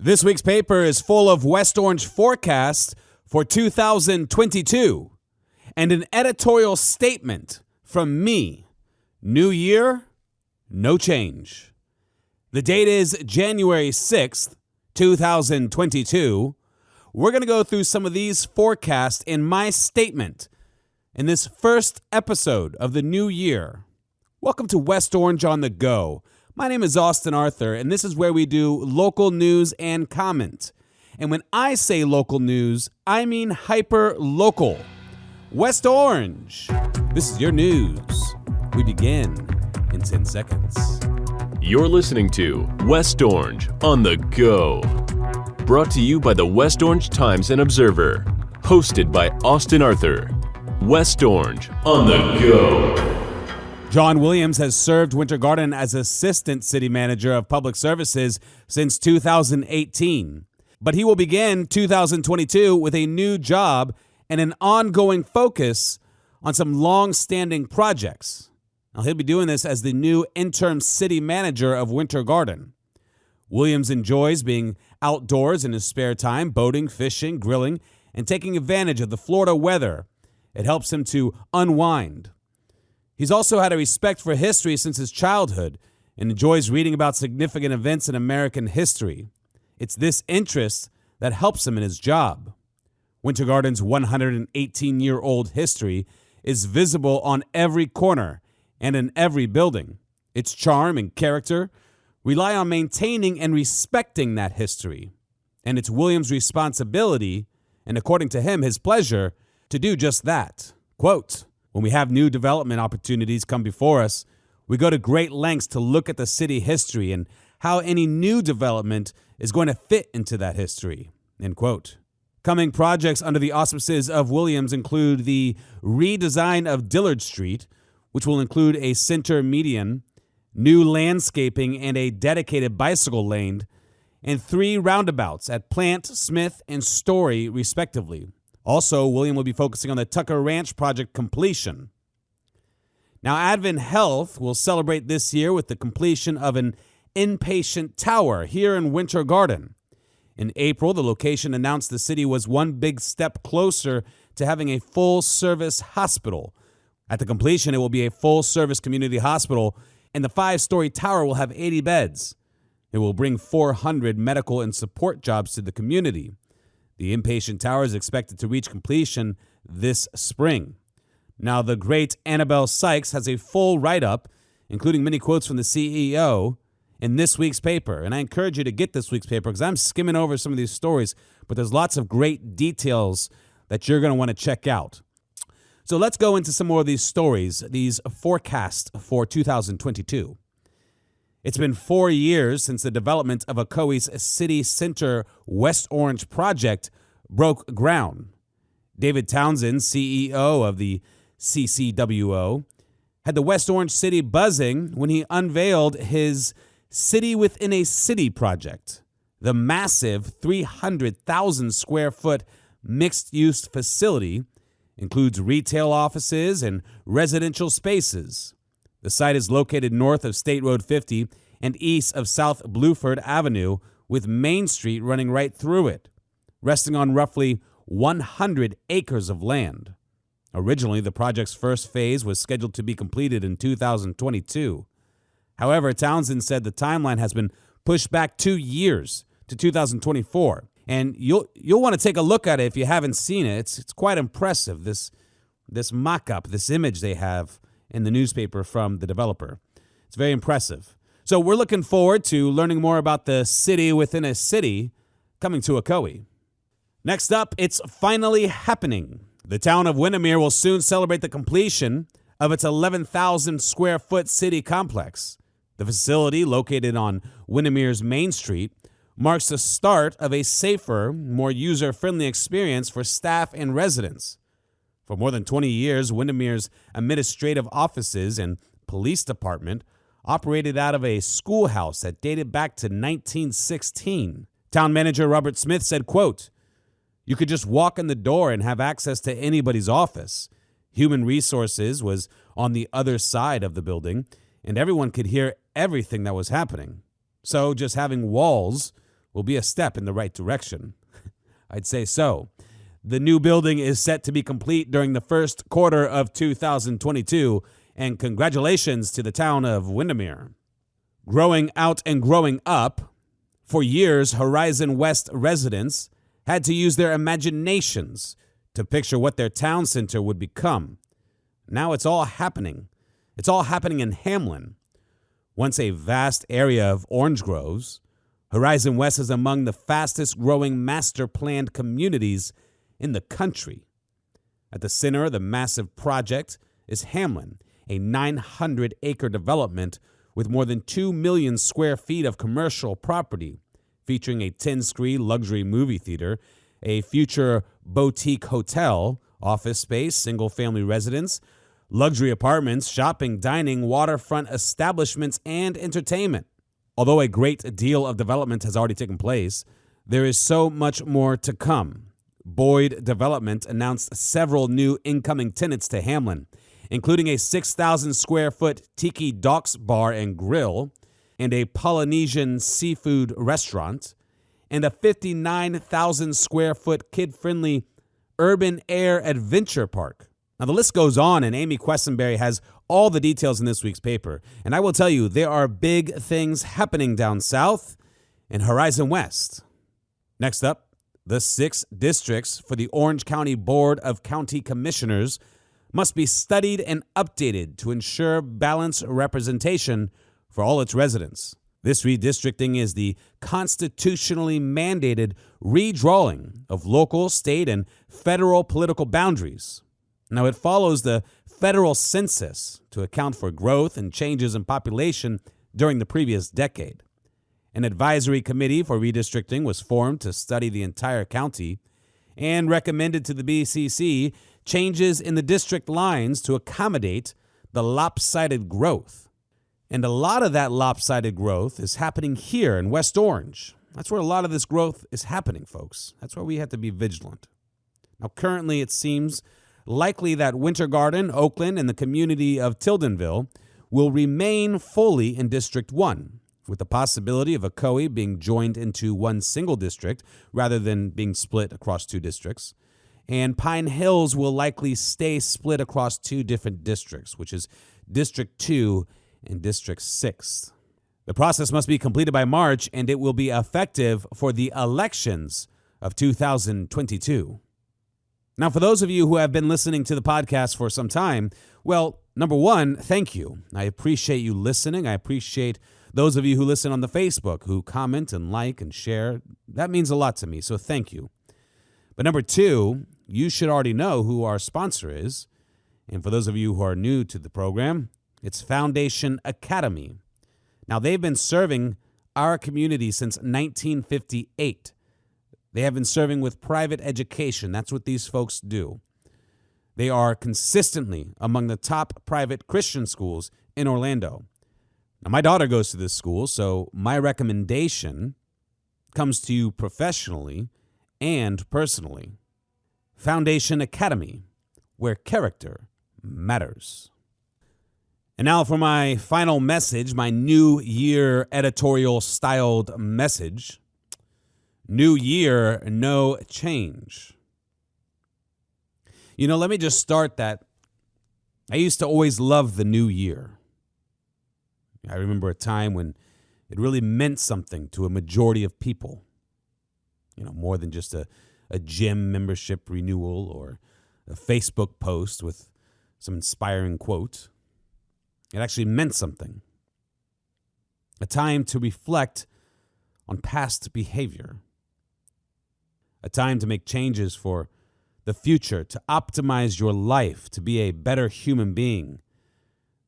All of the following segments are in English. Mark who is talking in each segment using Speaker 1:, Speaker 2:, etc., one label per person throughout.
Speaker 1: This week's paper is full of West Orange forecasts for 2022 and an editorial statement from me. New year, no change. The date is January 6th, 2022. We're going to go through some of these forecasts in my statement in this first episode of the new year. Welcome to West Orange on the Go. My name is Austin Arthur, and this is where we do local news and comment. And when I say local news, I mean hyper-local. West Orange, this is your news. We begin in 10 seconds.
Speaker 2: You're listening to West Orange on the Go. Brought to you by the West Orange Times and Observer. Hosted by Austin Arthur. West Orange on the Go.
Speaker 1: John Williams has served Winter Garden as Assistant City Manager of Public Services since 2018. But he will begin 2022 with a new job and an ongoing focus on some long-standing projects. Now, he'll be doing this as the new interim city manager of Winter Garden. Williams enjoys being outdoors in his spare time, boating, fishing, grilling, and taking advantage of the Florida weather. It helps him to unwind. He's also had a respect for history since his childhood and enjoys reading about significant events in American history. It's this interest that helps him in his job. Winter Garden's 118-year-old history is visible on every corner and in every building. Its charm and character rely on maintaining and respecting that history. And it's Williams' responsibility, and according to him, his pleasure, to do just that. Quote, "When we have new development opportunities come before us, we go to great lengths to look at the city history and how any new development is going to fit into that history." End quote. Coming projects under the auspices of Williams include the redesign of Dillard Street, which will include a center median, new landscaping and a dedicated bicycle lane, and 3 roundabouts at Plant, Smith, and Story, respectively. Also, William will be focusing on the Tucker Ranch project completion. Now, Advent Health will celebrate this year with the completion of an inpatient tower here in Winter Garden. In April, the location announced the city was one big step closer to having a full-service hospital. At the completion, it will be a full-service community hospital, and the 5-story tower will have 80 beds. It will bring 400 medical and support jobs to the community. The inpatient tower is expected to reach completion this spring. Now, the great Annabelle Sykes has a full write-up, including many quotes from the CEO, in this week's paper. And I encourage you to get this week's paper because I'm skimming over some of these stories, but there's lots of great details that you're going to want to check out. So let's go into some more of these stories, these forecasts for 2022. It's been 4 years since the development of Ocoee's City Center West Orange project broke ground. David Townsend, CEO of the CCWO, had the West Orange City buzzing when he unveiled his City Within a City project, the massive 300,000 square foot mixed-use facility includes retail offices and residential spaces. The site is located north of State Road 50 and east of South Bluford Avenue, with Main Street running right through it, resting on roughly 100 acres of land. Originally, the project's first phase was scheduled to be completed in 2022. However, Townsend said the timeline has been pushed back 2 years to 2024. And you'll want to take a look at it if you haven't seen it. It's quite impressive, this mock-up, this image they have in the newspaper from the developer. It's very impressive. So we're looking forward to learning more about the City Within a City coming to Ocoee. Next up, it's finally happening. The town of Windermere will soon celebrate the completion of its 11,000 square foot city complex. The facility, located on Windermere's Main Street, marks the start of a safer, more user-friendly experience for staff and residents. For more than 20 years, Windermere's administrative offices and police department operated out of a schoolhouse that dated back to 1916. Town manager Robert Smith said, quote, "You could just walk in the door and have access to anybody's office. Human Resources was on the other side of the building, and everyone could hear everything that was happening. So just having walls will be a step in the right direction. I'd say so. The new building is set to be complete during the first quarter of 2022, and congratulations to the town of Windermere. Growing out and growing up, for years, Horizon West residents had to use their imaginations to picture what their town center would become. Now it's all happening. It's all happening in Hamlin. Once a vast area of orange groves, Horizon West is among the fastest growing master planned communities in the country. At the center of the massive project is Hamlin, a 900-acre development with more than 2 million square feet of commercial property, featuring a 10-screen luxury movie theater, a future boutique hotel, office space, single-family residence, luxury apartments, shopping, dining, waterfront establishments, and entertainment. Although a great deal of development has already taken place, there is so much more to come. Boyd Development announced several new incoming tenants to Hamlin, including a 6,000 square foot Tiki Docks bar and grill, and a Polynesian seafood restaurant, and a 59,000 square foot kid-friendly urban air adventure park. Now, the list goes on, and Amy Questenberry has all the details in this week's paper. And I will tell you, there are big things happening down south in Horizon West. Next up, the 6 districts for the Orange County Board of County Commissioners must be studied and updated to ensure balanced representation for all its residents. This redistricting is the constitutionally mandated redrawing of local, state, and federal political boundaries. Now, it follows the federal census to account for growth and changes in population during the previous decade. An advisory committee for redistricting was formed to study the entire county and recommended to the BCC changes in the district lines to accommodate the lopsided growth. And a lot of that lopsided growth is happening here in West Orange. That's where a lot of this growth is happening, folks. That's where we have to be vigilant. Now, currently, it seems likely that Winter Garden, Oakland, and the community of Tildenville will remain fully in District 1, with the possibility of Ocoee being joined into one single district rather than being split across 2 districts. And Pine Hills will likely stay split across 2 different districts, which is District 2 and District 6. The process must be completed by March, and it will be effective for the elections of 2022. Now, for those of you who have been listening to the podcast for some time, well, number one, thank you. I appreciate you listening. I appreciate those of you who listen on the Facebook, who comment and like and share. That means a lot to me, so thank you. But number two, you should already know who our sponsor is. And for those of you who are new to the program, it's Foundation Academy. Now, they've been serving our community since 1958. They have been serving with private education. That's what these folks do. They are consistently among the top private Christian schools in Orlando. Now, my daughter goes to this school, so my recommendation comes to you professionally and personally. Foundation Academy, where character matters. And now for my final message, my New Year editorial styled message. New year, no change. You know, let me just start that. I used to always love the new year. I remember a time when it really meant something to a majority of people. You know, more than just a gym membership renewal or a Facebook post with some inspiring quote. It actually meant something. A time to reflect on past behavior. A time to make changes for the future, to optimize your life, to be a better human being,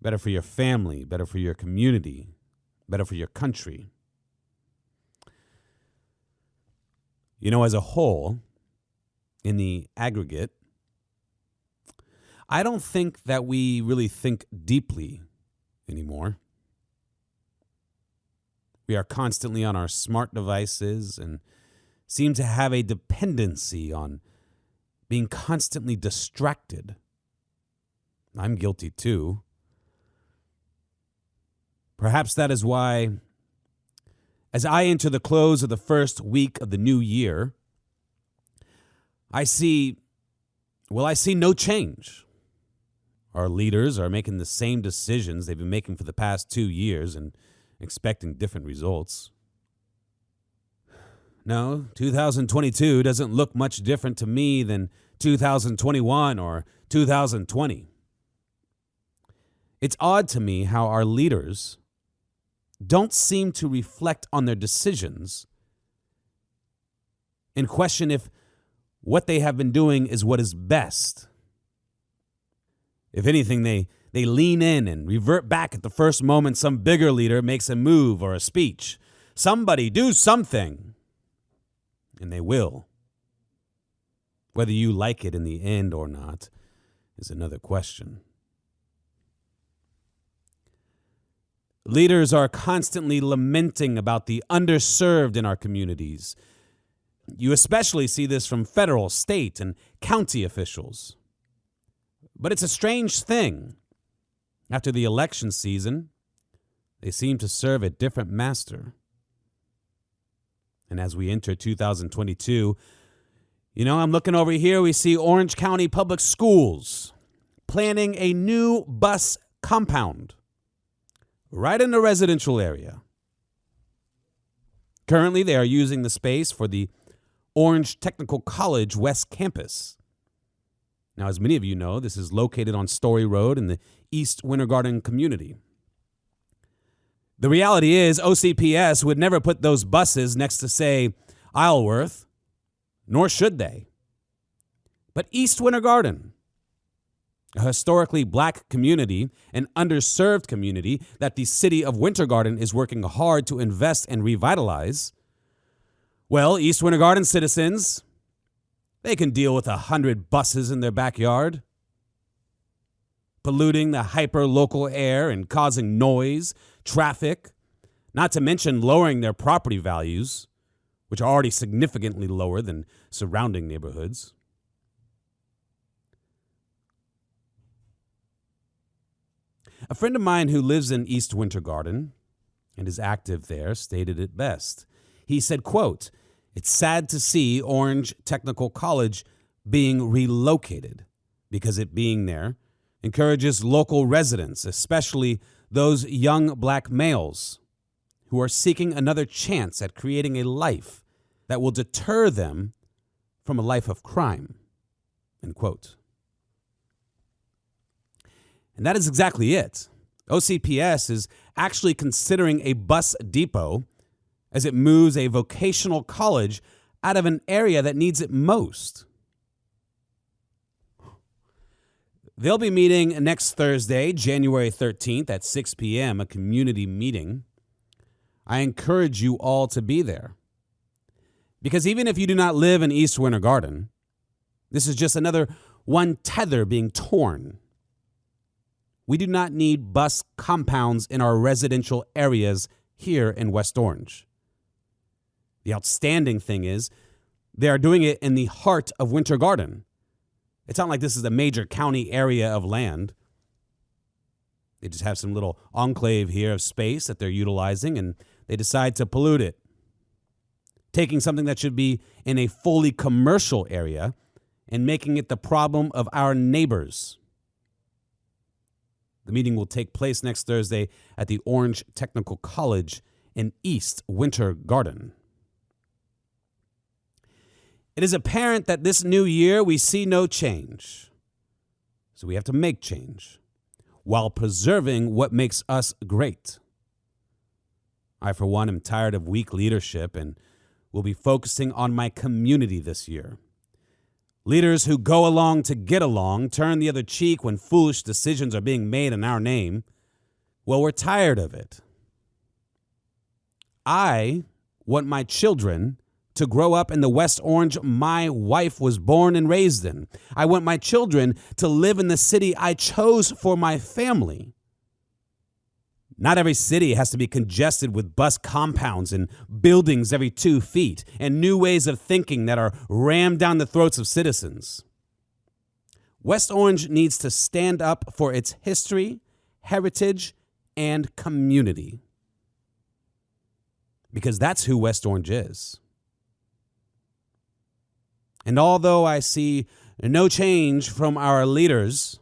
Speaker 1: better for your family, better for your community, better for your country. You know, as a whole, in the aggregate, I don't think that we really think deeply anymore. We are constantly on our smart devices and seem to have a dependency on being constantly distracted. I'm guilty too. Perhaps that is why As I enter the close of the first week of the new year, I see no change. Our leaders are making the same decisions they've been making for the past 2 years and expecting different results. No, 2022 doesn't look much different to me than 2021 or 2020. It's odd to me how our leaders don't seem to reflect on their decisions and question if what they have been doing is what is best. If anything, they lean in and revert back at the first moment some bigger leader makes a move or a speech. Somebody do something. And they will. Whether you like it in the end or not is another question. Leaders are constantly lamenting about the underserved in our communities. You especially see this from federal, state, and county officials. But it's a strange thing. After the election season, they seem to serve a different master. And as we enter 2022, I'm looking over here, we see Orange County Public Schools planning a new bus compound right in the residential area. Currently, they are using the space for the Orange Technical College West Campus. Now, as many of you know, this is located on Story Road in the East Winter Garden community. The reality is OCPS would never put those buses next to, say, Isleworth, nor should they. But East Winter Garden, a historically black community, an underserved community that the city of Winter Garden is working hard to invest and revitalize, well, East Winter Garden citizens, they can deal with 100 buses in their backyard, polluting the hyperlocal air and causing noise, traffic, not to mention lowering their property values, which are already significantly lower than surrounding neighborhoods. A friend of mine who lives in East Winter Garden and is active there stated it best. He said, quote, "It's sad to see Orange Technical College being relocated because it being there encourages local residents, especially those young black males who are seeking another chance at creating a life that will deter them from a life of crime." End quote. And that is exactly it. OCPS is actually considering a bus depot as it moves a vocational college out of an area that needs it most. They'll be meeting next Thursday, January 13th at 6 p.m., a community meeting. I encourage you all to be there. Because even if you do not live in East Winter Garden, this is just another one tether being torn. We do not need bus compounds in our residential areas here in West Orange. The outstanding thing is they are doing it in the heart of Winter Garden. It's not like this is a major county area of land. They just have some little enclave here of space that they're utilizing, and they decide to pollute it, taking something that should be in a fully commercial area and making it the problem of our neighbors. The meeting will take place next Thursday at the Orange Technical College in East Winter Garden. It is apparent that this new year we see no change. So we have to make change while preserving what makes us great. I, for one, am tired of weak leadership and will be focusing on my community this year. Leaders who go along to get along, turn the other cheek when foolish decisions are being made in our name. Well, we're tired of it. I want my children to grow up in the West Orange my wife was born and raised in. I want my children to live in the city I chose for my family. Not every city has to be congested with bus compounds and buildings every 2 feet and new ways of thinking that are rammed down the throats of citizens. West Orange needs to stand up for its history, heritage, and community. because that's who West Orange is. And although I see no change from our leaders,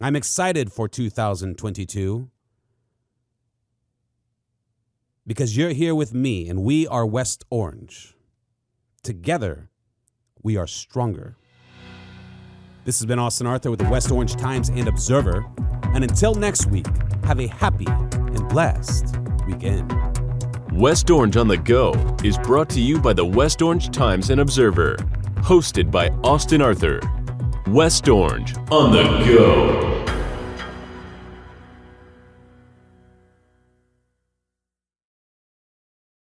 Speaker 1: I'm excited for 2022 because you're here with me and we are West Orange. Together, we are stronger. This has been Austin Arthur with the West Orange Times and Observer. And until next week, have a happy and blessed weekend.
Speaker 2: West Orange on the Go is brought to you by the West Orange Times and Observer, hosted by Austin Arthur. West Orange on the Go.